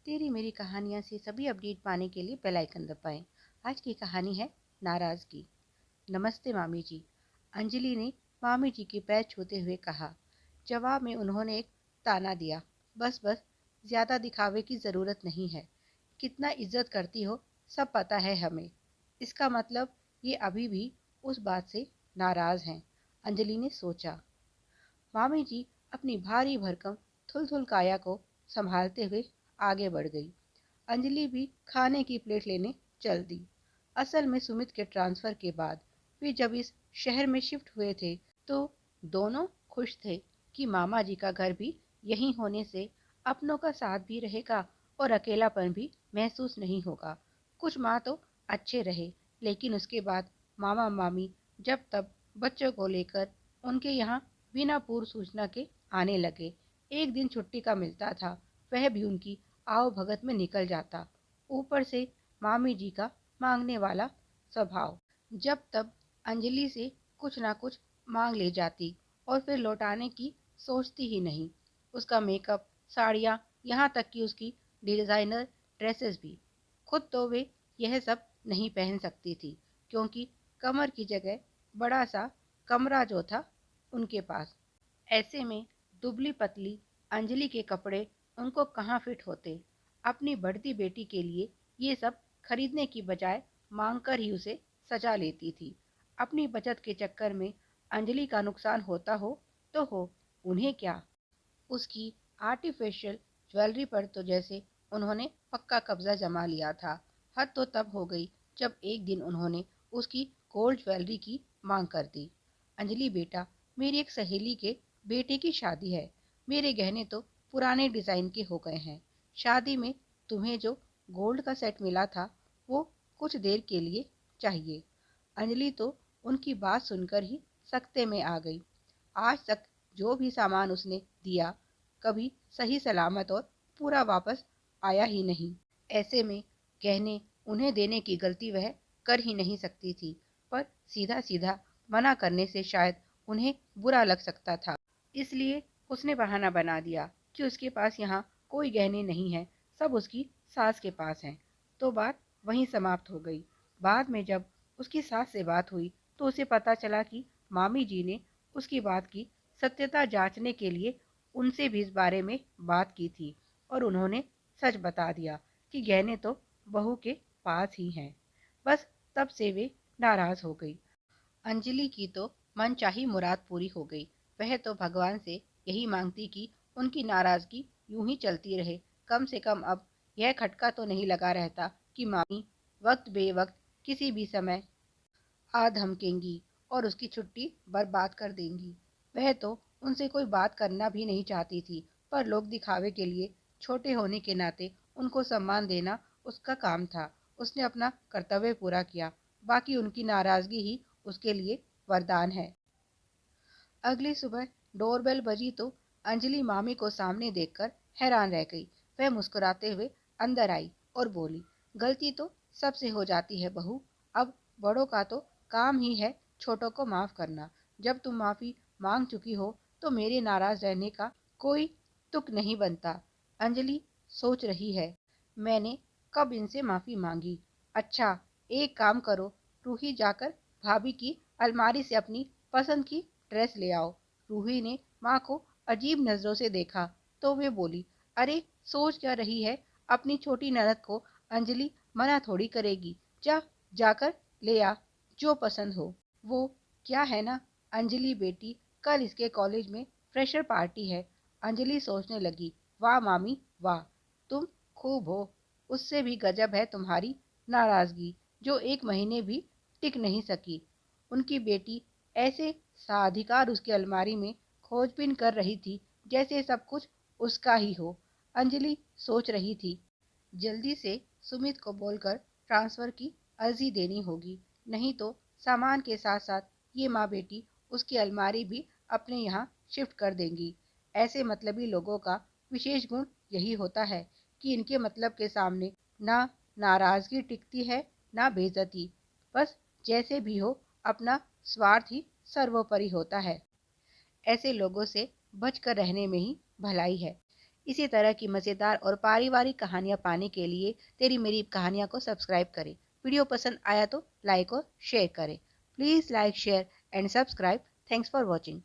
तेरी मेरी कहानियाँ से सभी अपडेट पाने के लिए बेल आइकन दबाएं। आज की कहानी है नाराज़गी। नमस्ते मामी जी, अंजलि ने मामी जी के पैर छूते हुए कहा। जवाब में उन्होंने एक ताना दिया, बस बस, ज़्यादा दिखावे की ज़रूरत नहीं है। कितना इज्जत करती हो सब पता है हमें। इसका मतलब ये अभी भी उस बात से नाराज़ हैं, अंजलि ने सोचा। मामी जी अपनी भारी भरकम थुलथुल काया को संभालते हुए आगे बढ़ गई। अंजलि भी खाने की प्लेट लेने चल दी। असल में सुमित के ट्रांसफर के बाद वे जब इस शहर में शिफ्ट हुए थे तो दोनों खुश थे कि मामा जी का घर भी यहीं होने से अपनों का साथ भी रहेगा और अकेलापन भी महसूस नहीं होगा। कुछ माह तो अच्छे रहे, लेकिन उसके बाद मामा मामी जब तब बच्चों को लेकर उनके यहाँ बिना पूर्व सूचना के आने लगे। एक दिन छुट्टी का मिलता था, वह भी उनकी आओ भगत में निकल जाता। ऊपर से मामी जी का मांगने वाला स्वभाव। जब तब अंजलि से कुछ ना कुछ मांग ले जाती और फिर लौटाने की सोचती ही नहीं। उसका मेकअप, साड़ियाँ, यहाँ तक कि उसकी डिजाइनर ड्रेसेस भी। खुद तो वे यह सब नहीं पहन सकती थी, क्योंकि कमर की जगह बड़ा सा कमरा जो था उनके पास। ऐसे में दुबली पतली अंजलि के कपड़े उनको कहाँ फिट होते। अपनी बढ़ती बेटी के लिए ये सब खरीदने की बजाय मांग कर ही उसे सजा लेती थी। अपनी बचत के चक्कर में अंजलि का नुकसान होता हो तो हो, उन्हें क्या। उसकी आर्टिफिशियल ज्वेलरी पर तो जैसे उन्होंने पक्का कब्जा जमा लिया था। हद तो तब हो गई जब एक दिन उन्होंने उसकी गोल्ड ज्वेलरी की मांग कर दी। अंजलि बेटा, मेरी एक सहेली के बेटे की शादी है। मेरे गहने तो पुराने डिजाइन के हो गए हैं। शादी में तुम्हें जो गोल्ड का सेट मिला था वो कुछ देर के लिए चाहिए। अंजलि तो उनकी बात सुनकर ही सकते में आ गई। आज तक जो भी सामान उसने दिया कभी सही सलामत और पूरा वापस आया ही नहीं। ऐसे में गहने उन्हें देने की गलती वह कर ही नहीं सकती थी, पर सीधा सीधा मना करने से शायद उन्हें बुरा लग सकता था। इसलिए उसने बहाना बना दिया कि उसके पास यहाँ कोई गहने नहीं है, सब उसकी सास के पास हैं। तो बात वहीं समाप्त हो गई। बाद में जब उसकी सास से बात हुई तो उसे पता चला कि मामी जी ने उसकी बात की सत्यता जांचने के लिए उनसे भी इस बारे में बात की थी और उन्होंने सच बता दिया कि गहने तो बहू के पास ही हैं। बस तब से वे नाराज हो गई। अंजलि की तो मनचाही मुराद पूरी हो गई। वह तो भगवान से यही मांगती कि उनकी नाराजगी यूं ही चलती रहे। कम से कम अब यह खटका तो नहीं लगा रहता कि मामी वक्त बेवक्त किसी भी समय आ धमकेंगी और उसकी छुट्टी बर्बाद कर देंगी। वह तो उनसे कोई बात करना भी नहीं चाहती थी, पर लोग दिखावे के लिए छोटे होने के नाते उनको सम्मान देना उसका काम था। उसने अपना कर्तव्य पूरा किया, बाकी उनकी नाराजगी ही उसके लिए वरदान है। अगली सुबह डोरबेल बजी तो अंजलि मामी को सामने देखकर हैरान रह गई। वह मुस्कुराते हुए अंदर आई और बोली, गलती तो सबसे हो जाती है बहू। अब बड़ों का तो काम ही है छोटों को माफ करना। जब तुम माफी मांग चुकी हो तो मेरे नाराज रहने का कोई तुक नहीं बनता। अंजलि सोच रही है, मैंने कब इनसे माफी मांगी। अच्छा, एक काम करो, रूही जाकर भाभी की अलमारी से अपनी पसंद की ड्रेस ले आओ। रूही ने माँ को अजीब नजरों से देखा तो वे बोली, अरे सोच क्या रही है, अपनी छोटी ननद को अंजलि मना थोड़ी करेगी। जा, जाकर ले आ जो पसंद हो। वो क्या है ना, अंजलि बेटी, कल इसके कॉलेज में फ्रेशर पार्टी है। अंजलि सोचने लगी, वाह मामी वाह, तुम खूब हो। उससे भी गजब है तुम्हारी नाराजगी, जो एक महीने भी टिक नहीं सकी। उनकी बेटी ऐसे साधिकार उसकी अलमारी में खोजबीन कर रही थी जैसे सब कुछ उसका ही हो। अंजलि सोच रही थी, जल्दी से सुमित को बोलकर ट्रांसफर की अर्जी देनी होगी, नहीं तो सामान के साथ साथ ये माँ बेटी उसकी अलमारी भी अपने यहाँ शिफ्ट कर देंगी। ऐसे मतलबी लोगों का विशेष गुण यही होता है कि इनके मतलब के सामने ना नाराजगी टिकती है ना बेइज्जती। बस जैसे भी हो, अपना स्वार्थ ही सर्वोपरि होता है। ऐसे लोगों से बचकर रहने में ही भलाई है। इसी तरह की मज़ेदार और पारिवारिक कहानियाँ पाने के लिए तेरी मेरी कहानियाँ को सब्सक्राइब करें। वीडियो पसंद आया तो लाइक और शेयर करें। Please like, share and subscribe. Thanks for watching.